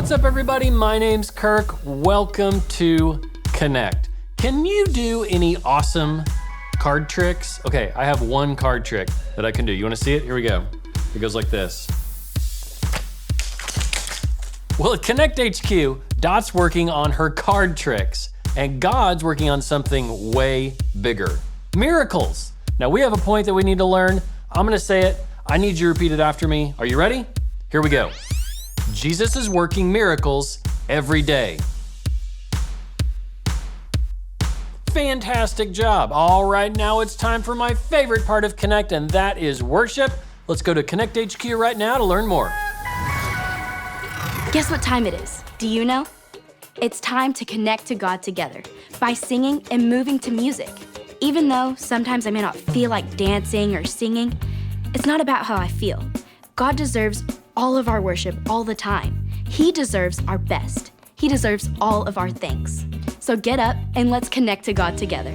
What's up, everybody? My name's Kirk. Welcome to Connect. Can you do any awesome card tricks? Okay, I have one card trick that I can do. You wanna see it? Here we go. It goes like this. Well, at Connect HQ, Dot's working on her card tricks, and God's working on something way bigger. Miracles. Now we have a point that we need to learn. I'm gonna say it. I need you to repeat it after me. Are you ready? Here we go. Jesus is working miracles every day. Fantastic job. All right, now it's time for my favorite part of Connect, and that is worship. Let's go to Connect HQ right now to learn more. Guess what time it is? Do you know? It's time to connect to God together by singing and moving to music. Even though sometimes I may not feel like dancing or singing, it's not about how I feel. God deserves all of our worship all the time. He deserves our best. He deserves all of our thanks. So get up and let's connect to God together.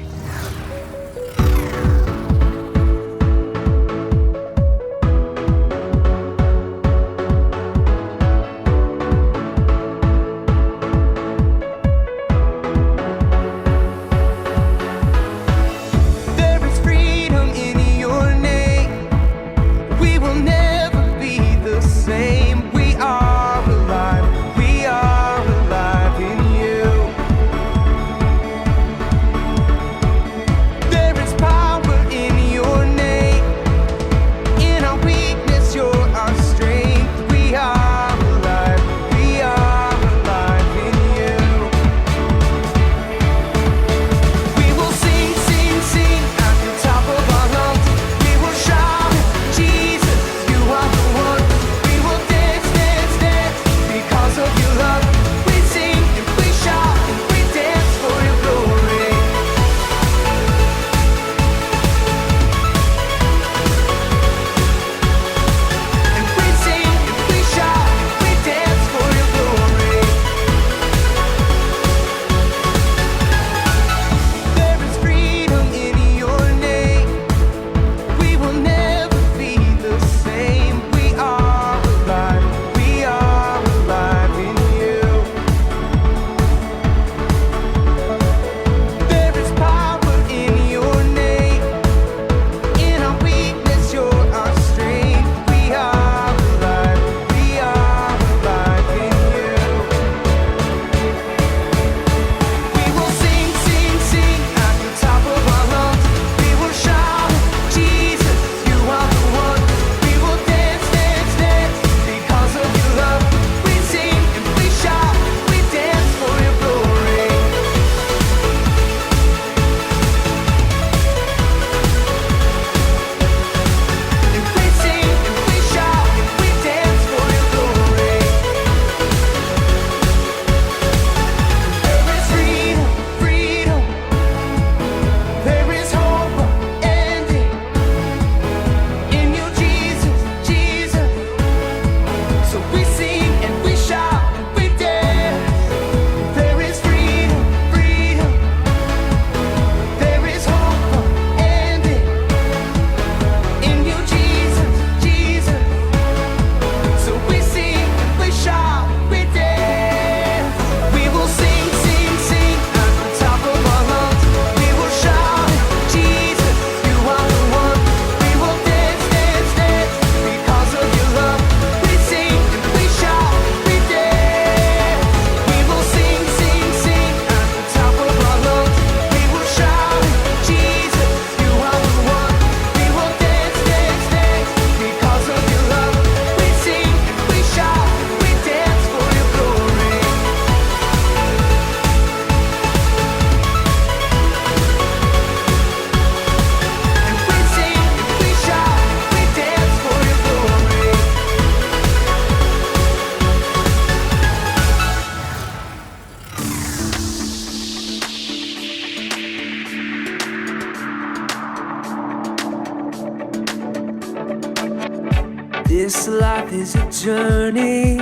This life is a journey,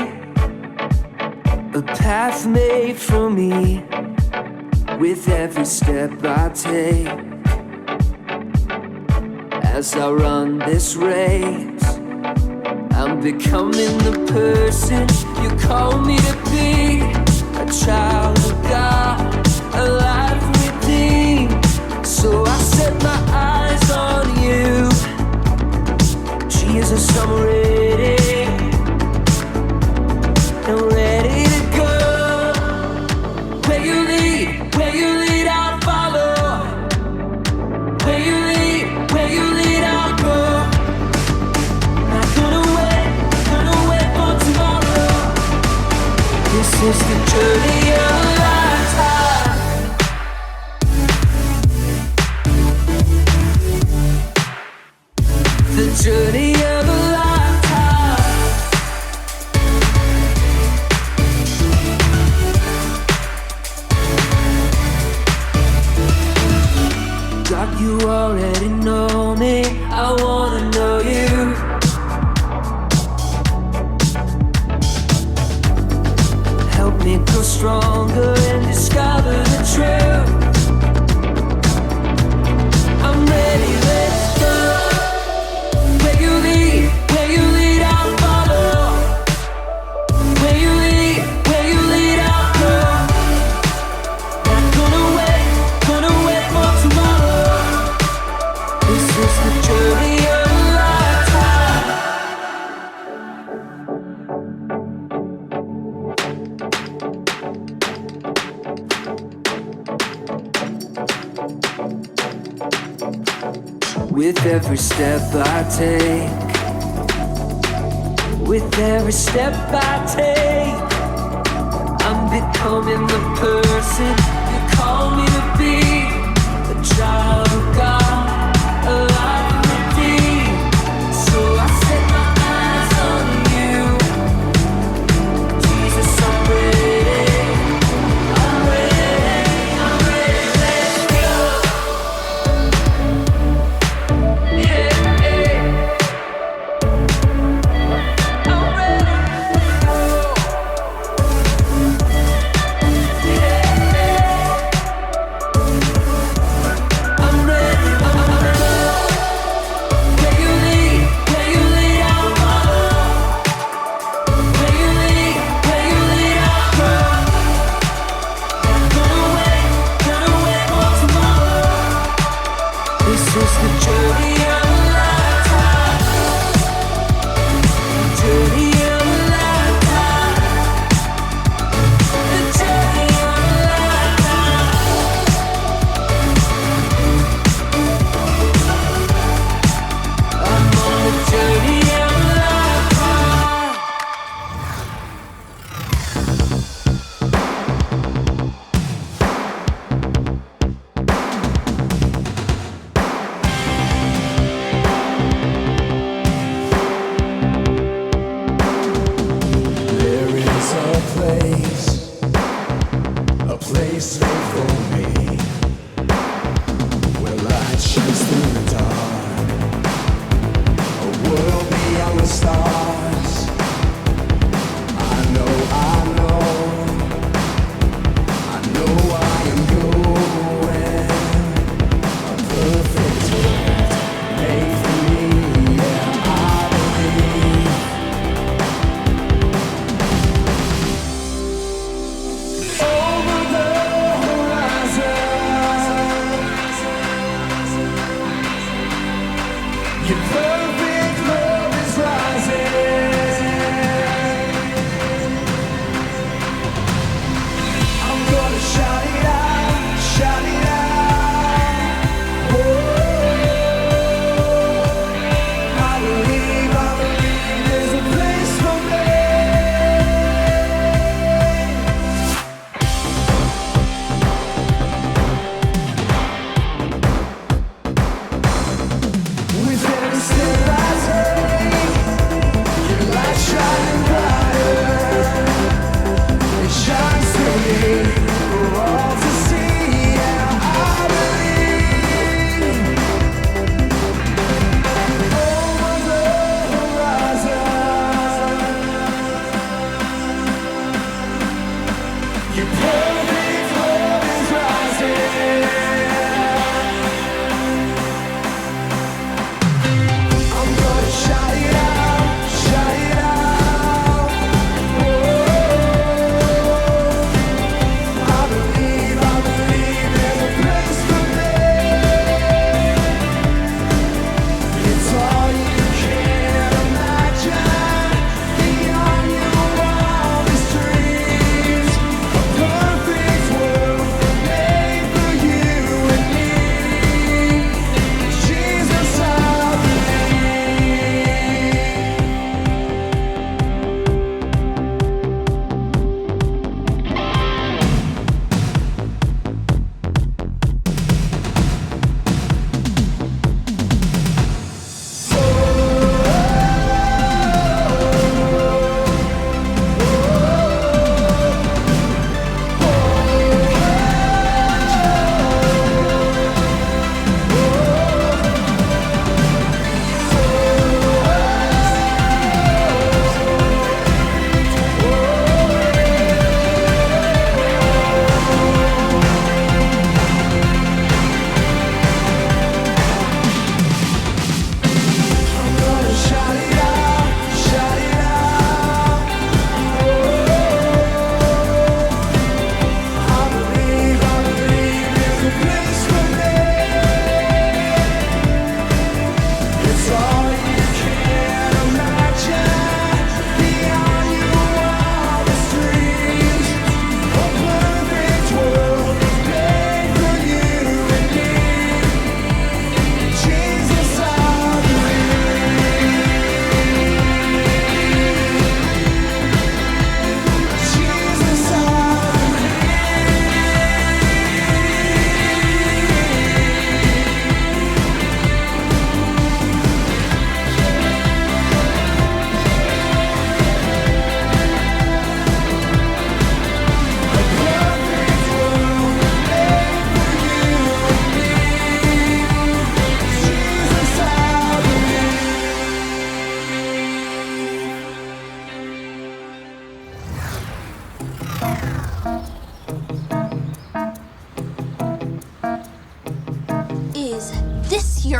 a path made for me. With every step I take, as I run this race, I'm becoming the person you call me to be. A child of God, alive within. So I set my eyes on you. Jesus, I'm ready. I'm ready to go. Where you lead, I'll follow. Where you lead, I'll go. Not gonna wait for tomorrow. This is the journey of a lifetime. The journey of a lifetime. God, you already know me. I wanna know you. Help me grow stronger and discover the truth. I'm ready, let's go. Where you lead, I'll follow. Where you lead, I'll go. Not gonna wait for tomorrow. This is the journey of a lifetime. With every step I take, with every step I take, I'm becoming the person you call me to be. A child of God, alive within. So I set my eyes on you. Jesus, I'm ready. I'm ready, let's go. Hey, hey. I'm ready to go. Hey, hey. I'm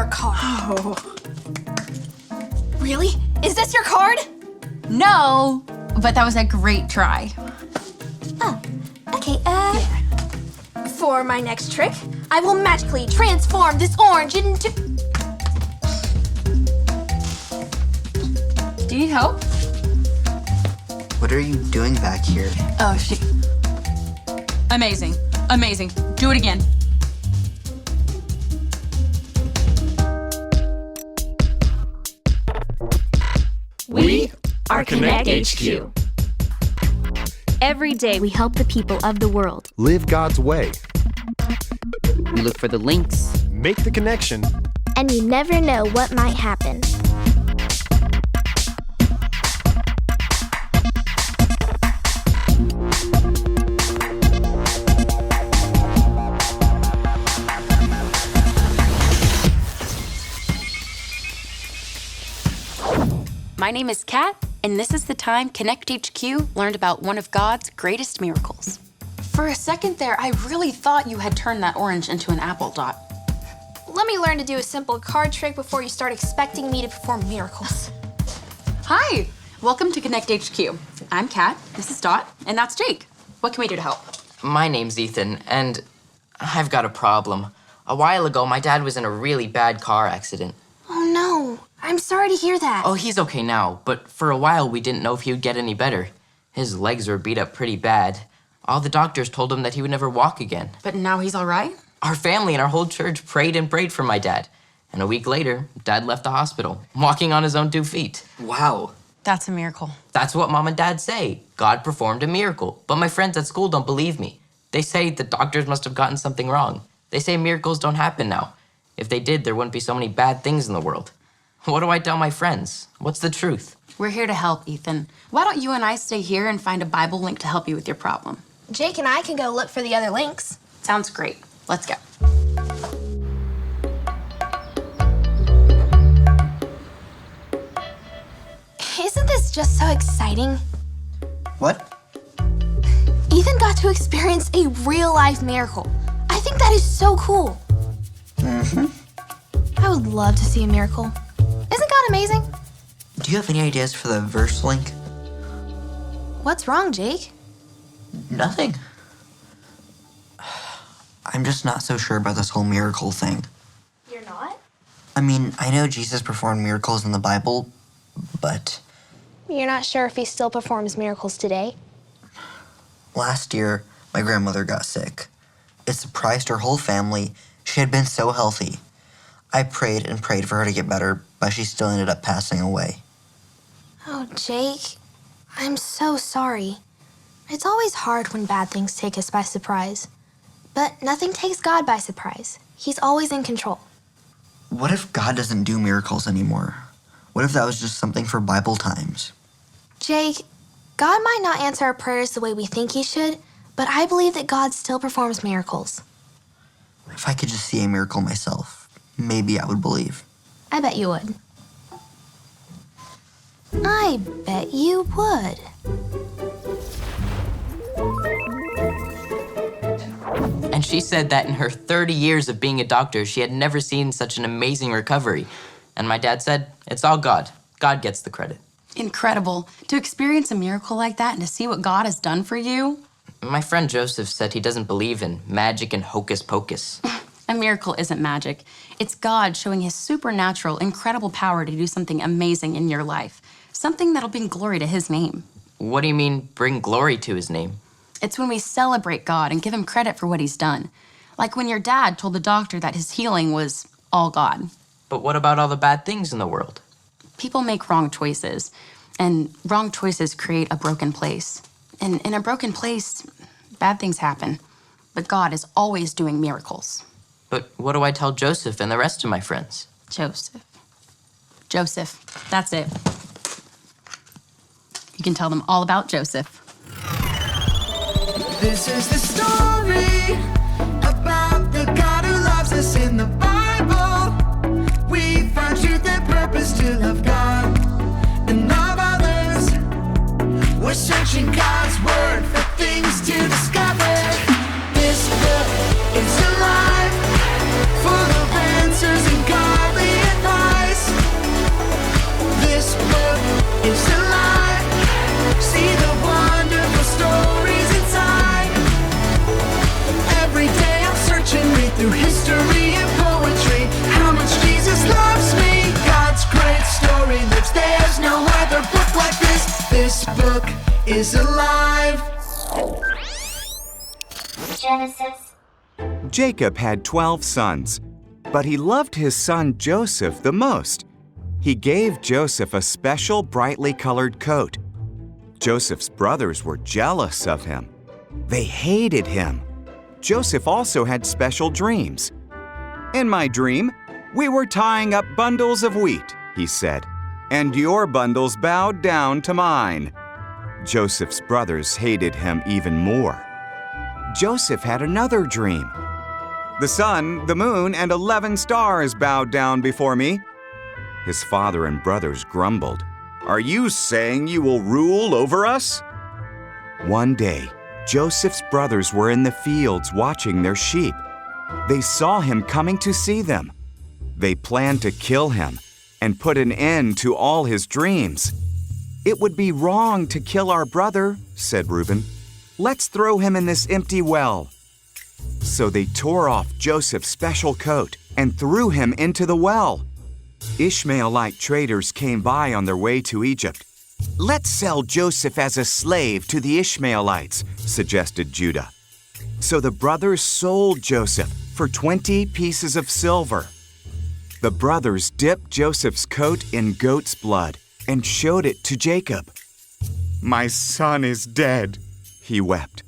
our card. Oh. Really? Is this your card? No, but that was a great try. Oh, okay, For my next trick, I will magically transform this orange into... Do you need help? What are you doing back here? Oh, shit. Amazing. Amazing. Do it again. We are Connect HQ. Every day we help the people of the world. Live God's way. We look for the links. Make the connection. And you never know what might happen. My name is Kat, and this is the time Connect HQ learned about one of God's greatest miracles. For a second there, I really thought you had turned that orange into an apple, Dot. Let me learn to do a simple card trick before you start expecting me to perform miracles. Hi, welcome to Connect HQ. I'm Kat, this is Dot, and that's Jake. What can we do to help? My name's Ethan, and I've got a problem. A while ago, my dad was in a really bad car accident. Oh no, I'm sorry to hear that. Oh, he's okay now, but for a while, we didn't know if he would get any better. His legs were beat up pretty bad. All the doctors told him that he would never walk again. But now he's all right? Our family and our whole church prayed and prayed for my dad. And a week later, Dad left the hospital, walking on his own 2 feet. Wow. That's a miracle. That's what Mom and Dad say. God performed a miracle. But my friends at school don't believe me. They say the doctors must have gotten something wrong. They say miracles don't happen now. If they did, there wouldn't be so many bad things in the world. What do I tell my friends? What's the truth? We're here to help, Ethan. Why don't you and I stay here and find a Bible link to help you with your problem? Jake and I can go look for the other links. Sounds great. Let's go. Isn't this just so exciting? What? Ethan got to experience a real-life miracle. I think that is so cool. Mm-hmm. I would love to see a miracle. Isn't God amazing? Do you have any ideas for the verse link? What's wrong, Jake? Nothing. I'm just not so sure about this whole miracle thing. You're not? I mean, I know Jesus performed miracles in the Bible, but You're not sure if he still performs miracles today? last year, my grandmother got sick. It surprised her whole family. She had been so healthy. I prayed and prayed for her to get better, but she still ended up passing away. Oh, Jake, I'm so sorry. It's always hard when bad things take us by surprise. But nothing takes God by surprise. He's always in control. What if God doesn't do miracles anymore? What if that was just something for Bible times? Jake, God might not answer our prayers the way we think he should, but I believe that God still performs miracles. If I could just see a miracle myself, maybe I would believe. I bet you would. I bet you would. And she said that in her 30 years of being a doctor, she had never seen such an amazing recovery. And my dad said, it's all God. God gets the credit. Incredible. To experience a miracle like that and to see what God has done for you. My friend Joseph said he doesn't believe in magic and hocus pocus. A miracle isn't magic. It's God showing his supernatural, incredible power to do something amazing in your life. Something that'll bring glory to his name. What do you mean, bring glory to his name? It's when we celebrate God and give him credit for what he's done. Like when your dad told the doctor that his healing was all God. But what about all the bad things in the world? People make wrong choices, and wrong choices create a broken place. And in a broken place, bad things happen. But God is always doing miracles. But what do I tell Joseph and the rest of my friends? Joseph, that's it. You can tell them all about Joseph. This is the story about the God who loves us in the Bible. We find truth and purpose to love God and love others. We're searching God's word for things to discover. This book is alive, full of answers and godly another book like this. This book is alive. Genesis. Jacob had 12 sons, but he loved his son Joseph the most. He gave Joseph a special brightly colored coat. Joseph's brothers were jealous of him. They hated him. Joseph also had special dreams. In my dream, we were tying up bundles of wheat, he said, and your bundles bowed down to mine. Joseph's brothers hated him even more. Joseph had another dream. The sun, the moon, and 11 stars bowed down before me. His father and brothers grumbled. Are you saying you will rule over us? One day, Joseph's brothers were in the fields watching their sheep. They saw him coming to see them. They planned to kill him and put an end to all his dreams. It would be wrong to kill our brother, said Reuben. Let's throw him in this empty well. So they tore off Joseph's special coat and threw him into the well. Ishmaelite traders came by on their way to Egypt. Let's sell Joseph as a slave to the Ishmaelites, suggested Judah. So the brothers sold Joseph for 20 pieces of silver. The brothers dipped Joseph's coat in goat's blood and showed it to Jacob. My son is dead, he wept.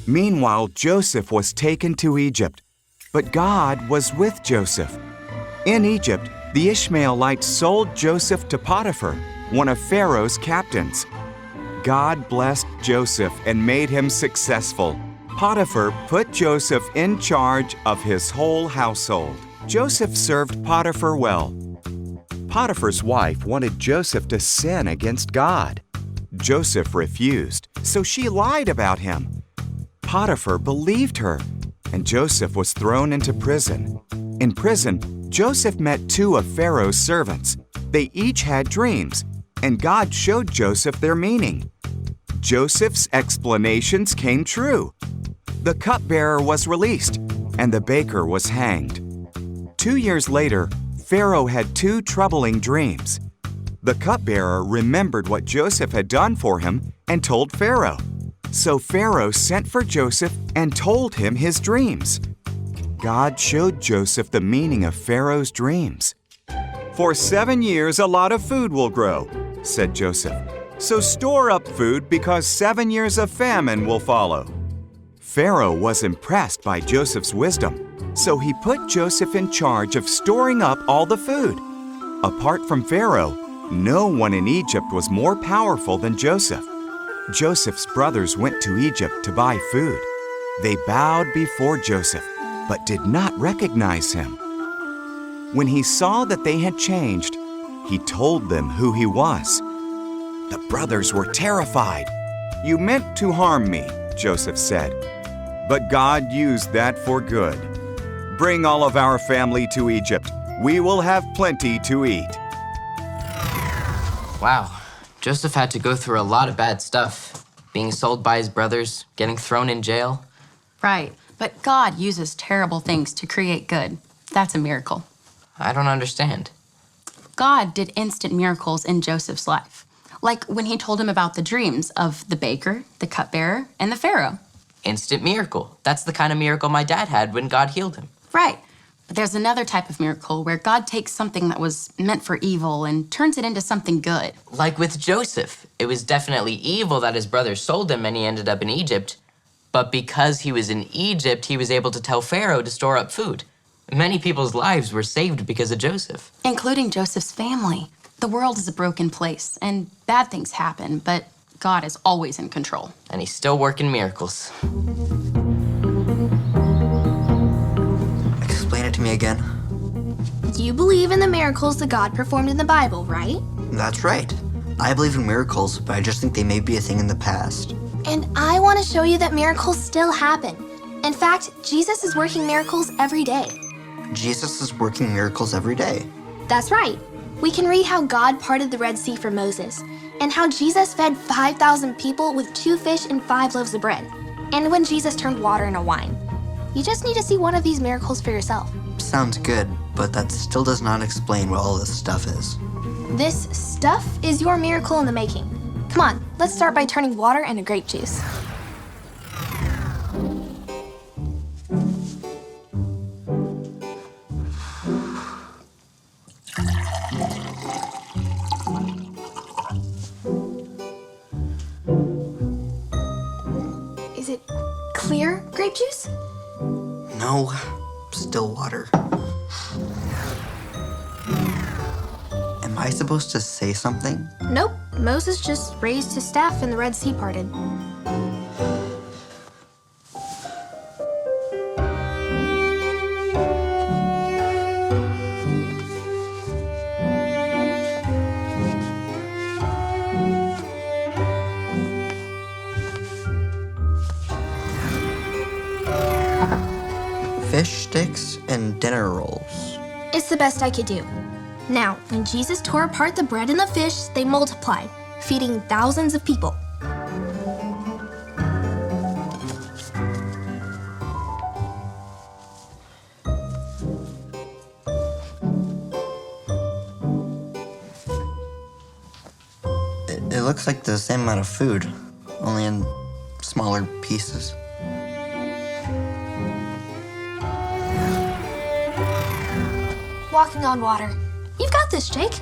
Meanwhile, Joseph was taken to Egypt, but God was with Joseph. In Egypt, the Ishmaelites sold Joseph to Potiphar, one of Pharaoh's captains. God blessed Joseph and made him successful. Potiphar put Joseph in charge of his whole household. Joseph served Potiphar well. Potiphar's wife wanted Joseph to sin against God. Joseph refused, so she lied about him. Potiphar believed her, and Joseph was thrown into prison. In prison, Joseph met 2 of Pharaoh's servants. They each had dreams, and God showed Joseph their meaning. Joseph's explanations came true. The cupbearer was released, and the baker was hanged. 2 years later, Pharaoh had 2 troubling dreams. The cupbearer remembered what Joseph had done for him and told Pharaoh. So Pharaoh sent for Joseph and told him his dreams. God showed Joseph the meaning of Pharaoh's dreams. For 7 years, a lot of food will grow, said Joseph. So store up food because 7 years of famine will follow. Pharaoh was impressed by Joseph's wisdom, so he put Joseph in charge of storing up all the food. Apart from Pharaoh, no one in Egypt was more powerful than Joseph. Joseph's brothers went to Egypt to buy food. They bowed before Joseph, but did not recognize him. When he saw that they had changed, he told them who he was. The brothers were terrified. You meant to harm me, Joseph said, but God used that for good. Bring all of our family to Egypt. We will have plenty to eat. Wow, Joseph had to go through a lot of bad stuff. Being sold by his brothers, getting thrown in jail. Right, but God uses terrible things to create good. That's a miracle. I don't understand. God did instant miracles in Joseph's life, like when he told him about the dreams of the baker, the cupbearer, and the Pharaoh. Instant miracle. That's the kind of miracle my dad had when God healed him. Right. But there's another type of miracle where God takes something that was meant for evil and turns it into something good. Like with Joseph. It was definitely evil that his brothers sold him and he ended up in Egypt. But because he was in Egypt, he was able to tell Pharaoh to store up food. Many people's lives were saved because of Joseph. Including Joseph's family. The world is a broken place, and bad things happen, but God is always in control. And he's still working miracles. Explain it to me again. You believe in the miracles that God performed in the Bible, right? That's right. I believe in miracles, but I just think they may be a thing in the past. And I want to show you that miracles still happen. In fact, Jesus is working miracles every day. Jesus is working miracles every day. That's right. We can read how God parted the Red Sea for Moses, and how Jesus fed 5,000 people with 2 fish and 5 loaves of bread, and when Jesus turned water into wine. You just need to see one of these miracles for yourself. Sounds good, but that still does not explain what all this stuff is. This stuff is your miracle in the making. Come on, let's start by turning water into grape juice. Is it clear grape juice? No, still water. Am I supposed to say something? Nope. Moses just raised his staff and the Red Sea parted. Fish sticks and dinner rolls. It's the best I could do. Now, when Jesus tore apart the bread and the fish, they multiplied, feeding thousands of people. It looks like the same amount of food, only in smaller pieces. Walking on water. You've got this, Jake.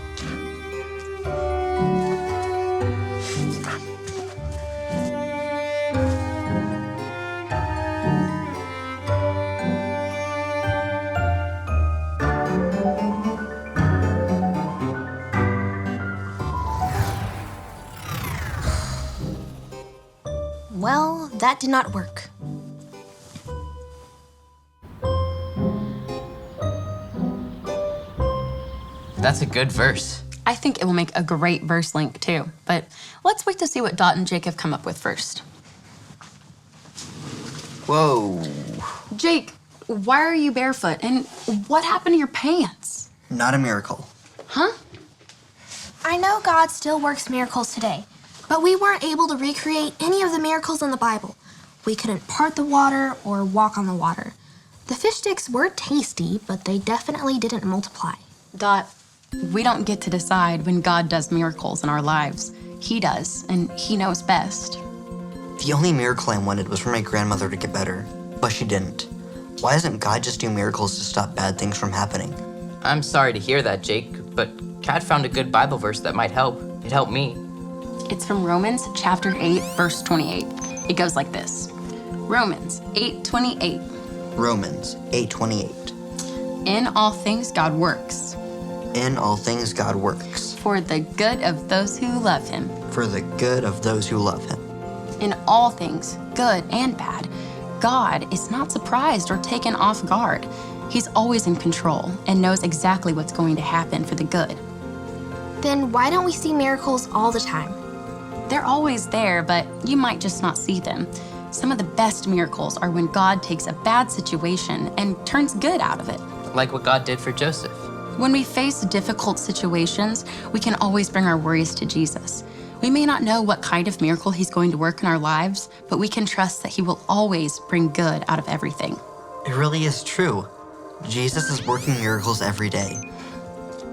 Well, that did not work. That's a good verse. I think it will make a great verse link too, but let's wait to see what Dot and Jake have come up with first. Whoa. Jake, why are you barefoot? And what happened to your pants? Not a miracle. Huh? I know God still works miracles today, but we weren't able to recreate any of the miracles in the Bible. We couldn't part the water or walk on the water. The fish sticks were tasty, but they definitely didn't multiply. Dot, we don't get to decide when God does miracles in our lives. He does, and he knows best. The only miracle I wanted was for my grandmother to get better, but she didn't. Why doesn't God just do miracles to stop bad things from happening? I'm sorry to hear that, Jake, but Kat found a good Bible verse that might help. It helped me. It's from Romans chapter 8, verse 28. It goes like this. Romans 8:28. Romans 8:28. In all things God works. In all things God works. For the good of those who love him. For the good of those who love him. In all things, good and bad, God is not surprised or taken off guard. He's always in control and knows exactly what's going to happen for the good. Then why don't we see miracles all the time? They're always there, but you might just not see them. Some of the best miracles are when God takes a bad situation and turns good out of it. Like what God did for Joseph. When we face difficult situations, we can always bring our worries to Jesus. We may not know what kind of miracle he's going to work in our lives, but we can trust that he will always bring good out of everything. It really is true. Jesus is working miracles every day.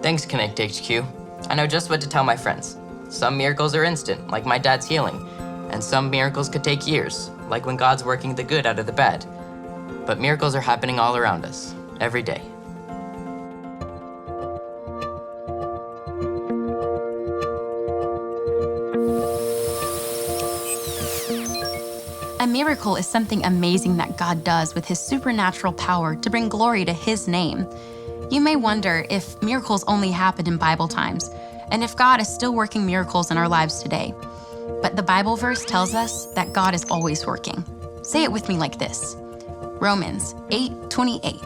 Thanks, Connect HQ. I know just what to tell my friends. Some miracles are instant, like my dad's healing, and some miracles could take years, like when God's working the good out of the bad. But miracles are happening all around us, every day. A miracle is something amazing that God does with his supernatural power to bring glory to his name. You may wonder if miracles only happen in Bible times, and if God is still working miracles in our lives today. But the Bible verse tells us that God is always working. Say it with me like this. Romans 8:28.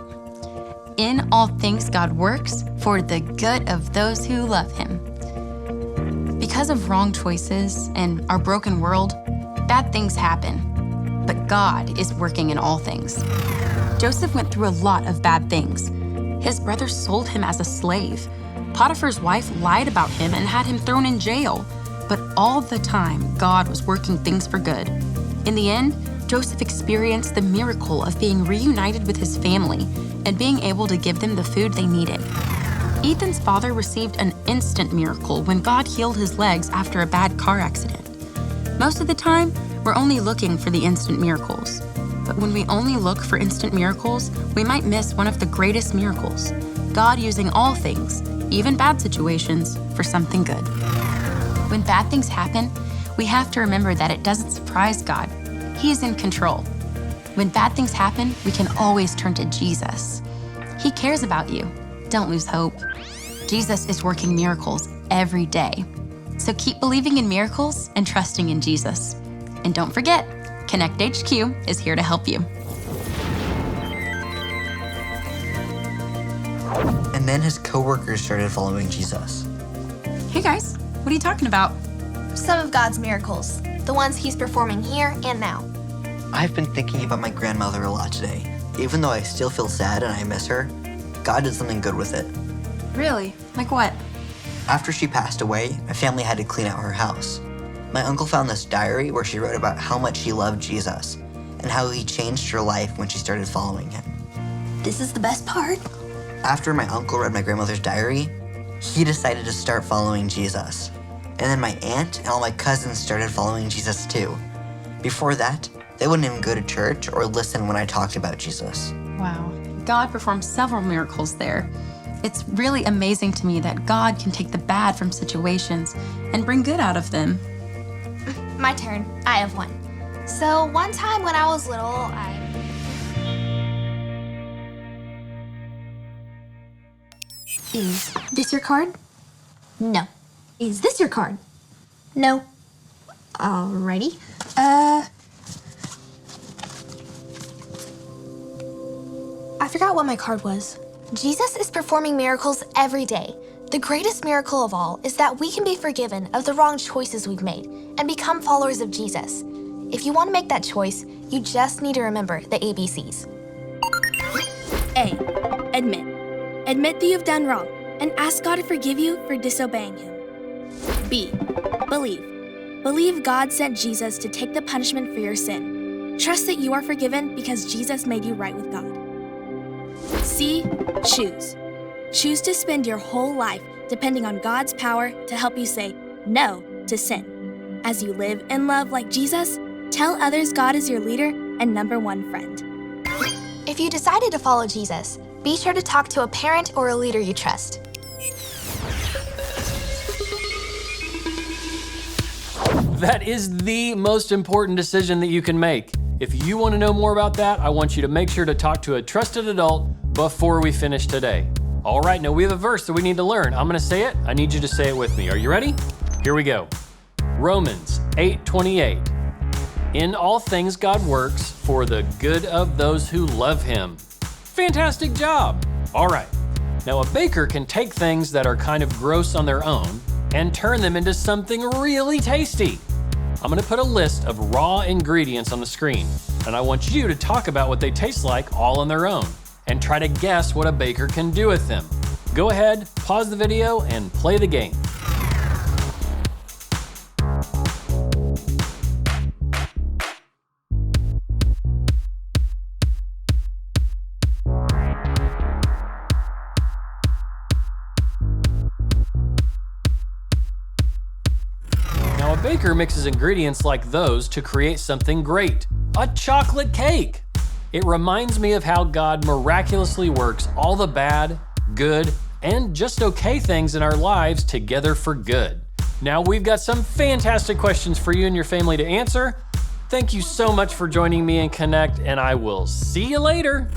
In all things God works for the good of those who love him. Because of wrong choices and our broken world, bad things happen. But God is working in all things. Joseph went through a lot of bad things. His brothers sold him as a slave. Potiphar's wife lied about him and had him thrown in jail. But all the time, God was working things for good. In the end, Joseph experienced the miracle of being reunited with his family and being able to give them the food they needed. Ethan's father received an instant miracle when God healed his legs after a bad car accident. Most of the time, we're only looking for the instant miracles. But when we only look for instant miracles, we might miss one of the greatest miracles, God using all things, even bad situations, for something good. When bad things happen, we have to remember that it doesn't surprise God. He is in control. When bad things happen, we can always turn to Jesus. He cares about you. Don't lose hope. Jesus is working miracles every day. So keep believing in miracles and trusting in Jesus. And don't forget, Connect HQ is here to help you. And then his coworkers started following Jesus. Hey guys, what are you talking about? Some of God's miracles, the ones he's performing here and now. I've been thinking about my grandmother a lot today. Even though I still feel sad and I miss her, God did something good with it. Really? Like what? After she passed away, my family had to clean out her house. My uncle found this diary where she wrote about how much she loved Jesus and how he changed her life when she started following him. This is the best part. After my uncle read my grandmother's diary, he decided to start following Jesus. And then my aunt and all my cousins started following Jesus too. Before that, they wouldn't even go to church or listen when I talked about Jesus. Wow. God performed several miracles there. It's really amazing to me that God can take the bad from situations and bring good out of them. My turn. I have one. So one time when I was little, Is this your card? No. Is this your card? No. Alrighty. I forgot what my card was. Jesus is performing miracles every day. The greatest miracle of all is that we can be forgiven of the wrong choices we've made and become followers of Jesus. If you want to make that choice, you just need to remember the ABCs. A. Admit. Admit that you've done wrong and ask God to forgive you for disobeying Him. B. Believe. Believe God sent Jesus to take the punishment for your sin. Trust that you are forgiven because Jesus made you right with God. C. Choose. Choose to spend your whole life depending on God's power to help you say no to sin. As you live and love like Jesus, tell others God is your leader and number one friend. If you decided to follow Jesus, be sure to talk to a parent or a leader you trust. That is the most important decision that you can make. If you want to know more about that, I want you to make sure to talk to a trusted adult before we finish today. All right, now we have a verse that we need to learn. I'm going to say it. I need you to say it with me. Are you ready? Here we go. Romans 8:28. In all things God works for the good of those who love Him. Fantastic job. All right. Now a baker can take things that are kind of gross on their own and turn them into something really tasty. I'm gonna put a list of raw ingredients on the screen, and I want you to talk about what they taste like all on their own, and try to guess what a baker can do with them. Go ahead, pause the video, and play the game. Now, a baker mixes ingredients like those to create something great, a chocolate cake. It reminds me of how God miraculously works all the bad, good, and just okay things in our lives together for good. Now, we've got some fantastic questions for you and your family to answer. Thank you so much for joining me in Connect, and I will see you later.